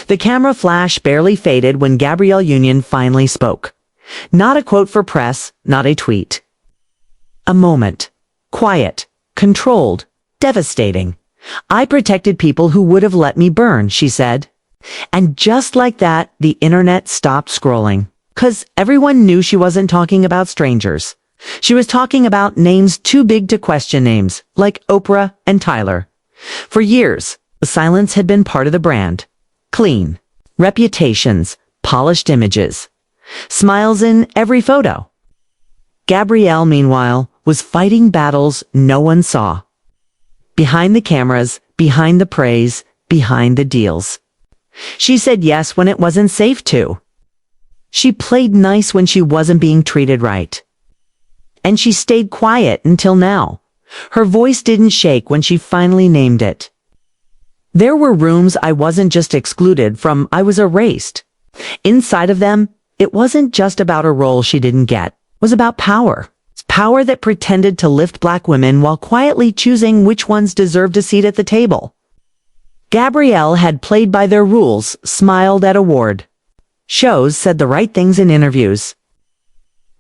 The camera flash barely faded when Gabrielle Union finally spoke. Not a quote for press, not a tweet. A moment. Quiet. Controlled. Devastating. I protected people who would have let me burn, she said. And just like that, the internet stopped scrolling. 'Cause everyone knew she wasn't talking about strangers. She was talking about names too big to question names, like Oprah and Tyler. For years, the silence had been part of the brand. Clean. Reputations. Polished images. Smiles in every photo. Gabrielle, meanwhile, was fighting battles no one saw. Behind the cameras, behind the praise, behind the deals. She said yes when it wasn't safe to. She played nice when she wasn't being treated right. And she stayed quiet until now. Her voice didn't shake when she finally named it. There were rooms I wasn't just excluded from, I was erased. Inside of them, it wasn't just about a role she didn't get. It was about power. Power that pretended to lift black women while quietly choosing which ones deserved a seat at the table. Gabrielle had played by their rules, smiled at award shows, said the right things in interviews.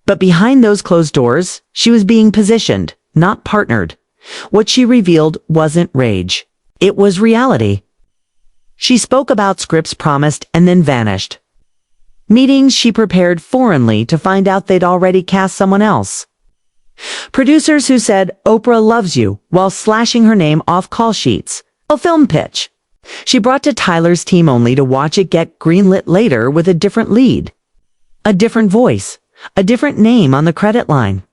But behind those closed doors, she was being positioned, not partnered. What she revealed wasn't rage. It was reality. She spoke about scripts promised and then vanished. Meetings she prepared foreignly to find out they'd already cast someone else. Producers who said, Oprah loves you, while slashing her name off call sheets. A film pitch. She brought to Tyler's team only to watch it get greenlit later with a different lead. A different voice. A different name on the credit line.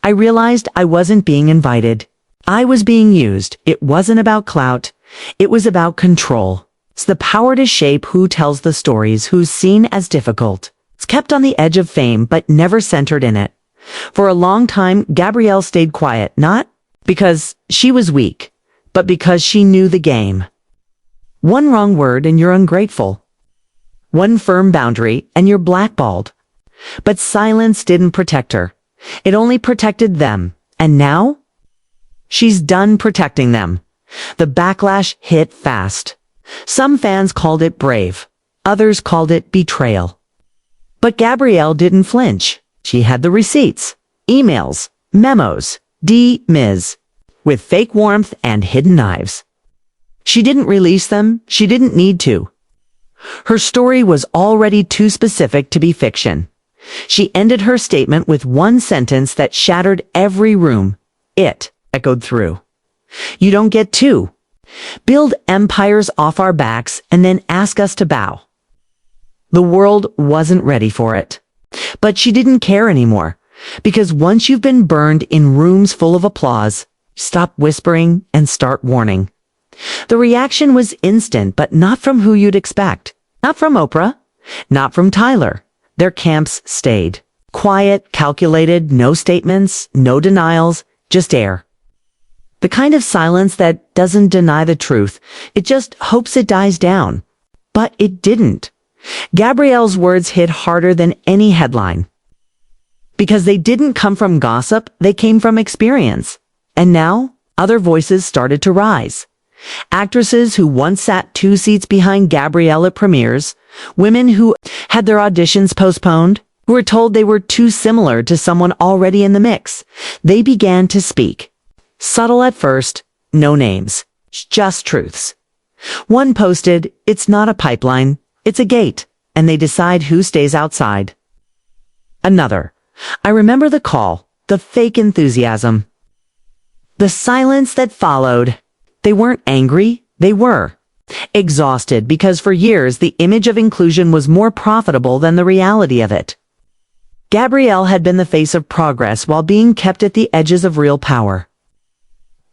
I realized I wasn't being invited. I was being used. It wasn't about clout. It was about control. It's the power to shape who tells the stories, who's seen as difficult. It's kept on the edge of fame, but never centered in it. For a long time, Gabrielle stayed quiet, not because she was weak, but because she knew the game. One wrong word and you're ungrateful. One firm boundary and you're blackballed. But silence didn't protect her. It only protected them. And now? She's done protecting them. The backlash hit fast. Some fans called it brave. Others called it betrayal. But Gabrielle didn't flinch. She had the receipts, emails, memos, Ms. with fake warmth and hidden knives. She didn't release them. She didn't need to. Her story was already too specific to be fiction. She ended her statement with one sentence that shattered every room. It echoed through. You don't get to build empires off our backs and then ask us to bow. The world wasn't ready for it. But she didn't care anymore, because once you've been burned in rooms full of applause, stop whispering and start warning. The reaction was instant, but not from who you'd expect. Not from Oprah. Not from Tyler. Their camps stayed. Quiet, calculated, no statements, no denials, just air. The kind of silence that doesn't deny the truth. It just hopes it dies down. But it didn't. Gabrielle's words hit harder than any headline. Because they didn't come from gossip, they came from experience. And now, other voices started to rise. Actresses who once sat 2 seats behind Gabrielle at premieres, women who had their auditions postponed, who were told they were too similar to someone already in the mix. They began to speak. Subtle at first, no names, just truths. One posted, "It's not a pipeline, it's a gate," and they decide who stays outside. Another, "I remember the call, the fake enthusiasm." The silence that followed. They weren't angry, they were exhausted, because for years the image of inclusion was more profitable than the reality of it. Gabrielle had been the face of progress while being kept at the edges of real power.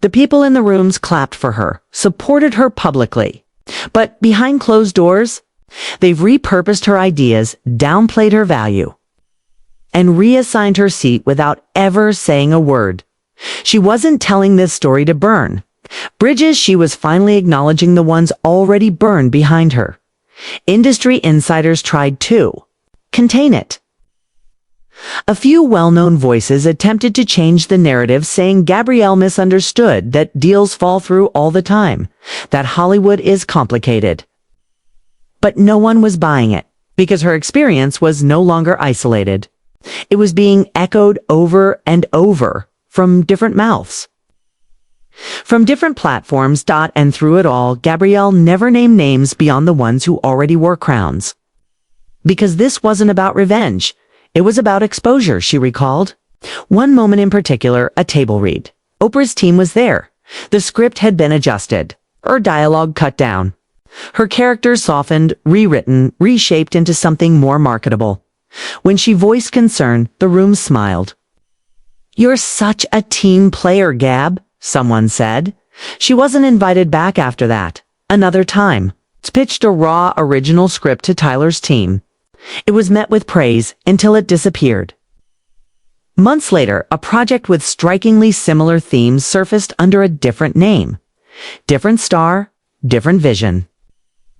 The people in the rooms clapped for her, supported her publicly. But behind closed doors, they've repurposed her ideas, downplayed her value, and reassigned her seat without ever saying a word. She wasn't telling this story to burn bridges. She was finally acknowledging the ones already burned behind her. Industry insiders tried to contain it. A few well-known voices attempted to change the narrative, saying Gabrielle misunderstood, that deals fall through all the time, that Hollywood is complicated. But no one was buying it, because her experience was no longer isolated. It was being echoed over and over from different mouths. From different platforms. And through it all, Gabrielle never named names beyond the ones who already wore crowns. Because this wasn't about revenge. It was about exposure, she recalled. One moment in particular, a table read. Oprah's team was there. The script had been adjusted, her dialogue cut down. Her characters softened, rewritten, reshaped into something more marketable. When she voiced concern, the room smiled. "You're such a team player, Gab," someone said. She wasn't invited back after that. Another time, pitched a raw, original script to Tyler's team. It was met with praise until it disappeared. Months later, a project with strikingly similar themes surfaced under a different name. Different star, different vision.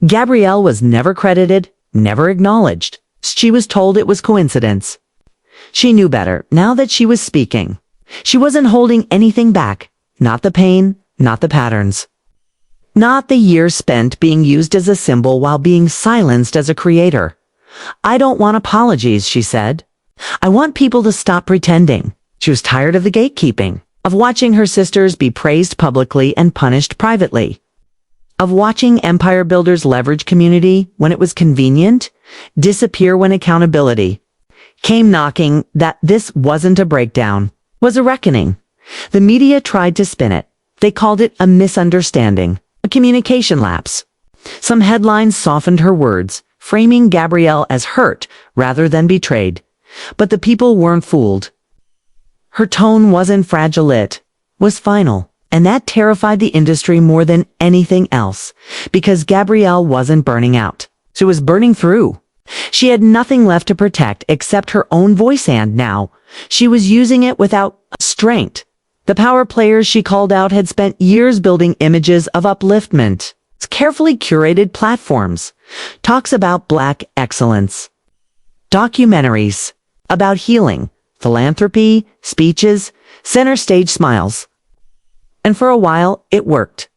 Gabrielle was never credited, never acknowledged. She was told it was coincidence. She knew better now that she was speaking. She wasn't holding anything back. Not the pain, not the patterns. Not the years spent being used as a symbol while being silenced as a creator. "I don't want apologies," she said. "I want people to stop pretending." She was tired of the gatekeeping, of watching her sisters be praised publicly and punished privately, of watching empire builders leverage community when it was convenient, disappear when accountability came knocking. That this wasn't a breakdown, was a reckoning. The media tried to spin it. They called it a misunderstanding, a communication lapse. Some headlines softened her words, framing Gabrielle as hurt rather than betrayed. But the people weren't fooled. Her tone wasn't fragile, it was final. And that terrified the industry more than anything else, because Gabrielle wasn't burning out. She was burning through. She had nothing left to protect except her own voice, and now she was using it without strength. The power players she called out had spent years building images of upliftment, carefully curated platforms, talks about Black excellence, documentaries about healing, philanthropy, speeches, center stage smiles. And for a while, it worked.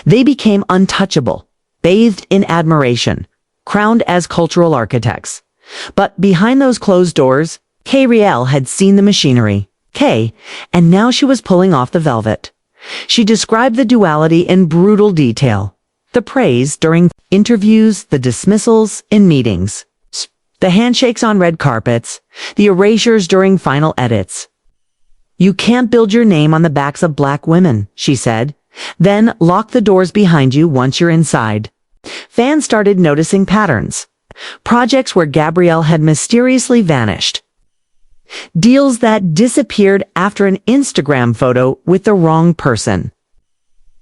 They became untouchable, bathed in admiration, crowned as cultural architects. But behind those closed doors, Gabrielle had seen the machinery, and now she was pulling off the velvet. She described the duality in brutal detail. The praise during interviews, the dismissals in meetings, the handshakes on red carpets, the erasures during final edits. "You can't build your name on the backs of Black women," she said. "Then lock the doors behind you once you're inside." Fans started noticing patterns. Projects where Gabrielle had mysteriously vanished. Deals that disappeared after an Instagram photo with the wrong person.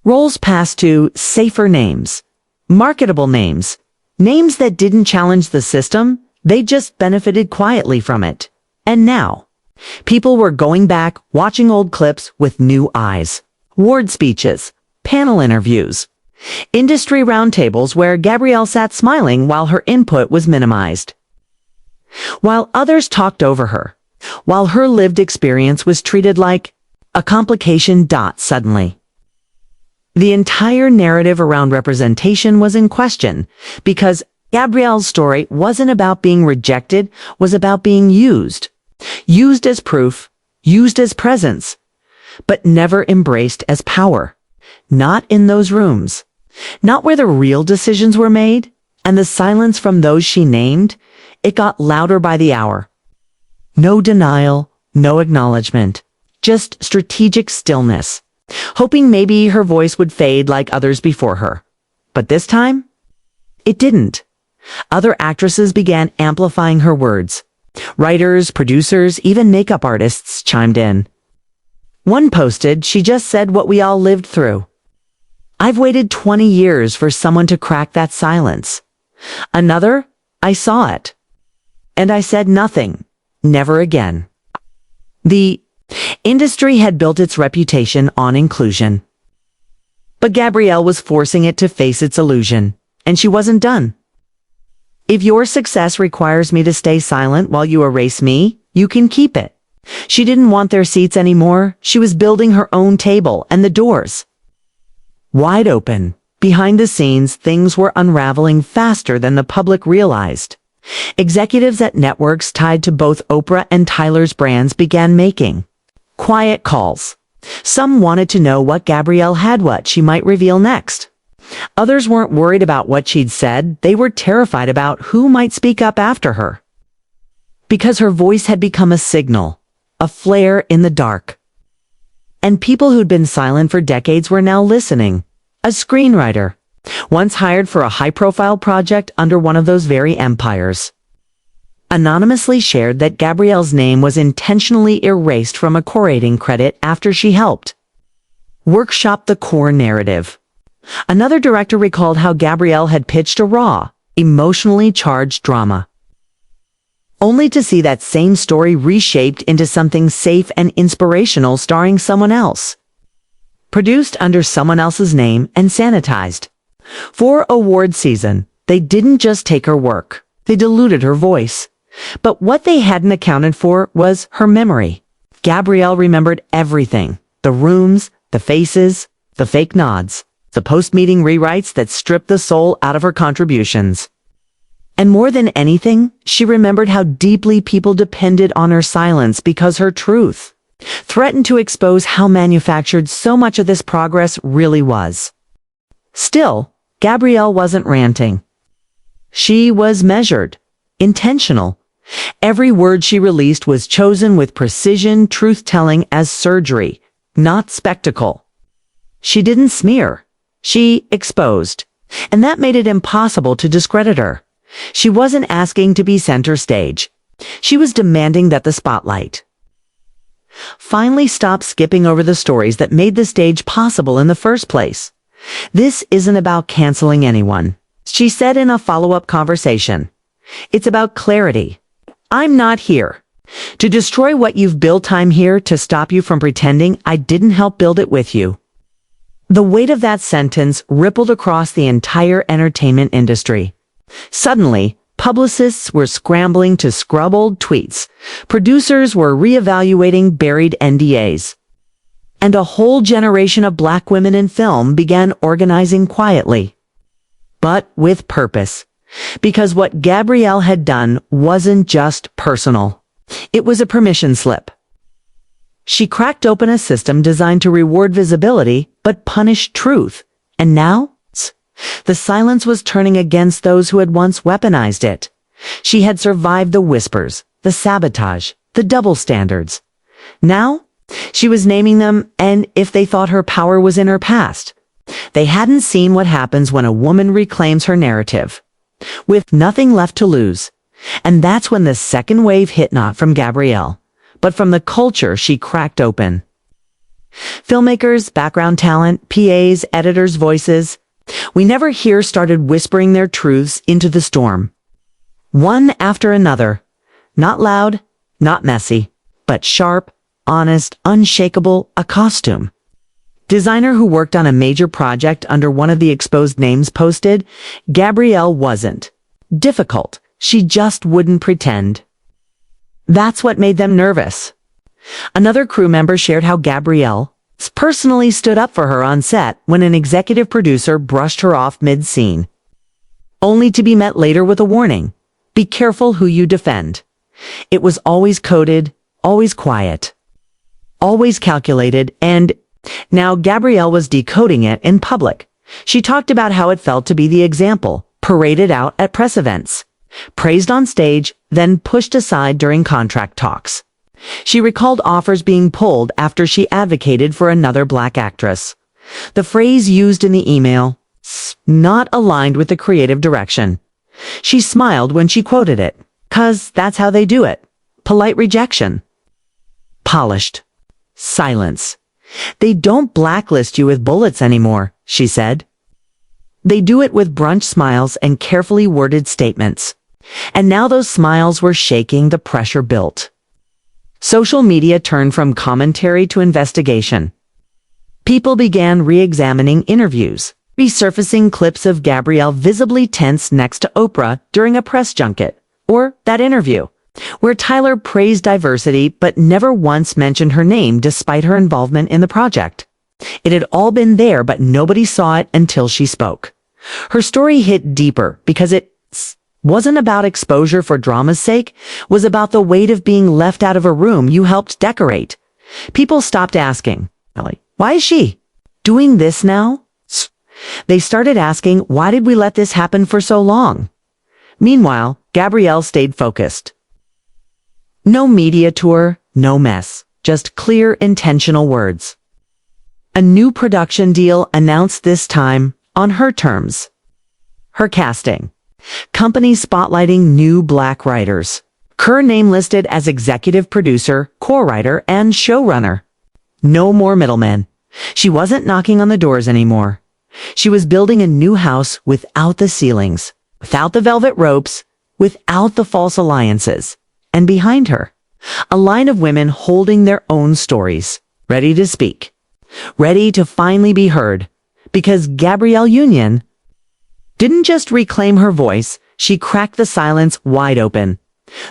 Roles passed to safer names, marketable names, names that didn't challenge the system, they just benefited quietly from it. And now, people were going back, watching old clips with new eyes. Award speeches, panel interviews, industry roundtables where Gabrielle sat smiling while her input was minimized. While others talked over her, while her lived experience was treated like a complication. Suddenly, the entire narrative around representation was in question, because Gabrielle's story wasn't about being rejected, was about being used. Used as proof, used as presence, but never embraced as power. Not in those rooms. Not where the real decisions were made. And the silence from those she named, it got louder by the hour. No denial, no acknowledgement. Just strategic stillness. Hoping maybe her voice would fade like others before her. But this time, it didn't. Other actresses began amplifying her words. Writers, producers, even makeup artists chimed in. One posted, "She just said what we all lived through. I've waited 20 years for someone to crack that silence." Another, "I saw it. And I said nothing. Never again." The industry had built its reputation on inclusion. But Gabrielle was forcing it to face its illusion, and she wasn't done. "If your success requires me to stay silent while you erase me, you can keep it." She didn't want their seats anymore. She was building her own table, and the doors wide open Behind the scenes, things were unraveling faster than the public realized. Executives at networks tied to both Oprah and Tyler's brands began making quiet calls. Some wanted to know what Gabrielle had, what she might reveal next. Others weren't worried about what she'd said, they were terrified about who might speak up after her. Because her voice had become a signal, a flare in the dark. And people who'd been silent for decades were now listening. A screenwriter, once hired for a high-profile project under one of those very empires, anonymously shared that Gabrielle's name was intentionally erased from a co-writing credit after she helped workshop the core narrative. Another director recalled how Gabrielle had pitched a raw, emotionally charged drama, only to see that same story reshaped into something safe and inspirational starring someone else, produced under someone else's name and sanitized. For award season, they didn't just take her work, they diluted her voice. But what they hadn't accounted for was her memory. Gabrielle remembered everything: the rooms, the faces, the fake nods, the post-meeting rewrites that stripped the soul out of her contributions. And more than anything, she remembered how deeply people depended on her silence because her truth threatened to expose how manufactured so much of this progress really was. Still, Gabrielle wasn't ranting. She was measured, intentional. Every word she released was chosen with precision, truth-telling as surgery, not spectacle. She didn't smear. She exposed. And that made it impossible to discredit her. She wasn't asking to be center stage. She was demanding that the spotlight finally stop skipping over the stories that made the stage possible in the first place. This isn't about canceling anyone, she said in a follow-up conversation. It's about clarity. I'm not here to destroy what you've built. I'm here to stop you from pretending I didn't help build it with you. The weight of that sentence rippled across the entire entertainment industry. Suddenly, publicists were scrambling to scrub old tweets. Producers were reevaluating buried NDAs. And a whole generation of Black women in film began organizing quietly, but with purpose. Because what Gabrielle had done wasn't just personal. It was a permission slip. She cracked open a system designed to reward visibility, but punish truth. And now, the silence was turning against those who had once weaponized it. She had survived the whispers, the sabotage, the double standards. Now, she was naming them, and if they thought her power was in her past, they hadn't seen what happens when a woman reclaims her narrative, with nothing left to lose. And that's when the second wave hit, not from Gabrielle, but from the culture she cracked open. Filmmakers, background talent, PAs, editors' voices, we never here started whispering their truths into the storm. One after another. Not loud, not messy, but sharp, honest, unshakable, a costume. Designer who worked on a major project under one of the exposed names posted, Gabrielle wasn't difficult, she just wouldn't pretend. That's what made them nervous. Another crew member shared how Gabrielle personally stood up for her on set when an executive producer brushed her off mid-scene, only to be met later with a warning: be careful who you defend. It was always coded, always quiet, always calculated, and now Gabrielle was decoding it in public. She talked about how it felt to be the example, paraded out at press events, praised on stage, then pushed aside during contract talks. She recalled offers being pulled after she advocated for another Black actress. The phrase used in the email, not aligned with the creative direction. She smiled when she quoted it, 'cause that's how they do it. Polite rejection. Polished silence. They don't blacklist you with bullets anymore, she said. They do it with brunch smiles and carefully worded statements. And now those smiles were shaking, the pressure built. Social media turned from commentary to investigation. People began re-examining interviews, resurfacing clips of Gabrielle visibly tense next to Oprah during a press junket, or that interview where Tyler praised diversity but never once mentioned her name despite her involvement in the project. It had all been there, but nobody saw it until she spoke. Her story hit deeper because it wasn't about exposure for drama's sake, was about the weight of being left out of a room you helped decorate. People stopped asking, why is she doing this now? They started asking, why did we let this happen for so long? Meanwhile, Gabrielle stayed focused. No media tour, no mess, just clear, intentional words. A new production deal announced this time on her terms. Her casting. Companies spotlighting new Black writers. Her name listed as executive producer, co-writer, and showrunner. No more middlemen. She wasn't knocking on the doors anymore. She was building a new house without the ceilings, without the velvet ropes, without the false alliances. And behind her, a line of women holding their own stories, ready to speak, ready to finally be heard, because Gabrielle Union didn't just reclaim her voice, she cracked the silence wide open.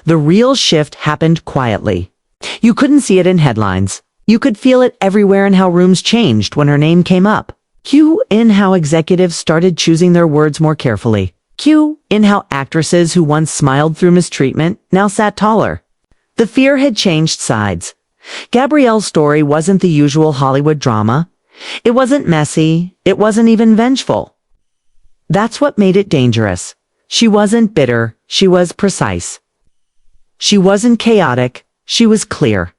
The real shift happened quietly. You couldn't see it in headlines. You could feel it everywhere in how rooms changed when her name came up. Cue in how executives started choosing their words more carefully. Cue in how actresses who once smiled through mistreatment now sat taller. The fear had changed sides. Gabrielle's story wasn't the usual Hollywood drama. It wasn't messy. It wasn't even vengeful. That's what made it dangerous. She wasn't bitter. She was precise. She wasn't chaotic. She was clear.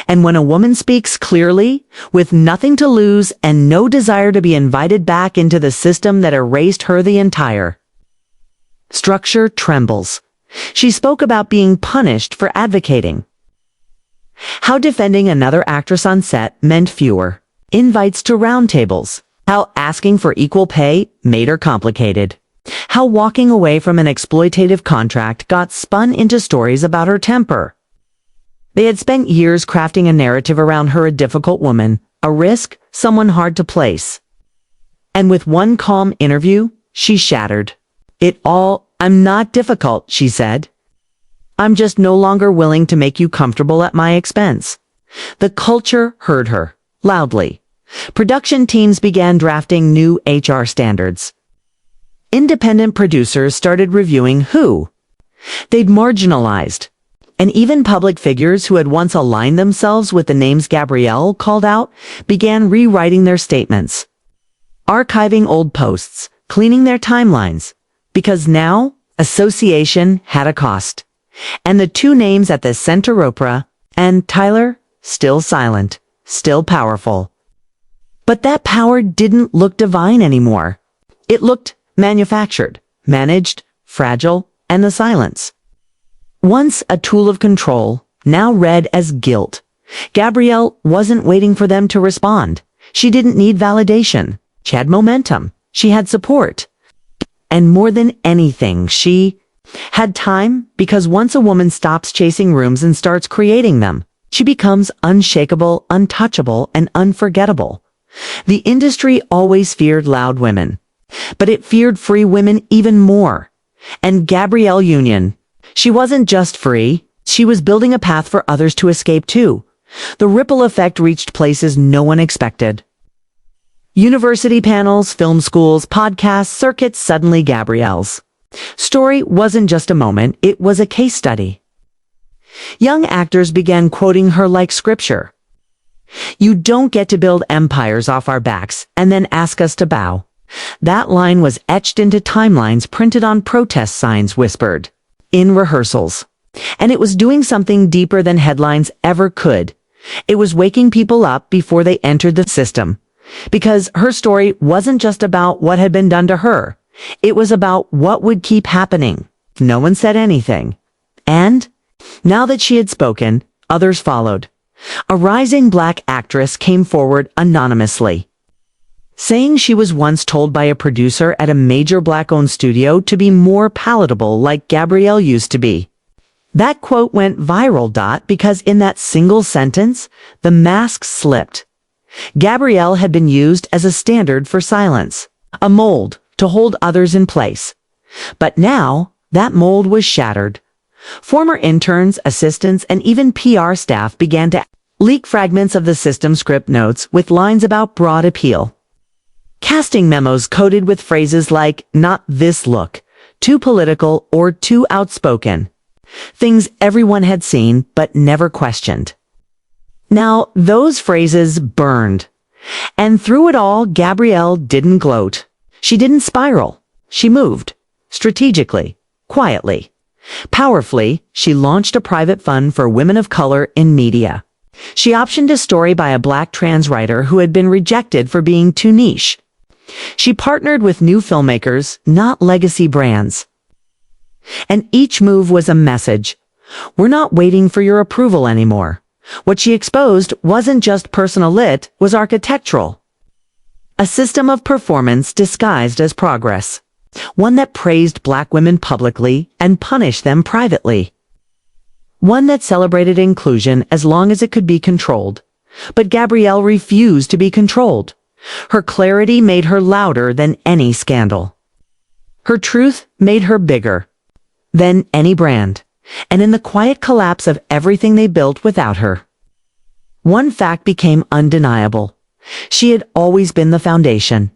And when a woman speaks clearly, with nothing to lose and no desire to be invited back into the system that erased her the entire structure trembles. She spoke about being punished for advocating. How defending another actress on set meant fewer invites to roundtables. How asking for equal pay made her complicated. How walking away from an exploitative contract got spun into stories about her temper. They had spent years crafting a narrative around her, a difficult woman, a risk, someone hard to place. And with one calm interview, she shattered it all. I'm not difficult, she said. I'm just no longer willing to make you comfortable at my expense. The culture heard her, loudly. Production teams began drafting new HR standards. Independent producers started reviewing who they'd marginalized. And even public figures who had once aligned themselves with the names Gabrielle called out began rewriting their statements, archiving old posts, cleaning their timelines, because now association had a cost. And the two names at the center, Oprah and Tyler, still silent, still powerful. But that power didn't look divine anymore. It looked manufactured, managed, fragile, and the silence. Once a tool of control, now read as guilt. Gabrielle wasn't waiting for them to respond. She didn't need validation. She had momentum. She had support. And more than anything, she had time, because once a woman stops chasing rooms and starts creating them, she becomes unshakable, untouchable, and unforgettable. The industry always feared loud women, but it feared free women even more. And Gabrielle Union, she wasn't just free, she was building a path for others to escape too. The ripple effect reached places no one expected. University panels, film schools, podcasts, circuits, suddenly Gabrielle's story wasn't just a moment, it was a case study. Young actors began quoting her like scripture. You don't get to build empires off our backs and then ask us to bow. That line was etched into timelines printed on protest signs, whispered in rehearsals. And it was doing something deeper than headlines ever could. It was waking people up before they entered the system. Because her story wasn't just about what had been done to her. It was about what would keep happening. No one said anything. And now that she had spoken, others followed. A rising Black actress came forward anonymously, saying she was once told by a producer at a major Black-owned studio to be more palatable like Gabrielle used to be. That quote went viral, because in that single sentence, the mask slipped. Gabrielle had been used as a standard for silence, a mold to hold others in place. But now, that mold was shattered. Former interns, assistants, and even PR staff began to leak fragments of the system script notes with lines about broad appeal, casting memos coded with phrases like, "not this look," "too political," or "too outspoken," things everyone had seen but never questioned. Now, those phrases burned. And through it all, Gabrielle didn't gloat. She didn't spiral. She moved. Strategically. Quietly. Powerfully, she launched a private fund for women of color in media. She optioned a story by a Black trans writer who had been rejected for being too niche. She partnered with new filmmakers, not legacy brands. And each move was a message. We're not waiting for your approval anymore. What she exposed wasn't just personal lit, was architectural. A system of performance disguised as progress. One that praised Black women publicly and punished them privately. One that celebrated inclusion as long as it could be controlled. But Gabrielle refused to be controlled. Her clarity made her louder than any scandal. Her truth made her bigger than any brand. And in the quiet collapse of everything they built without her, one fact became undeniable. She had always been the foundation.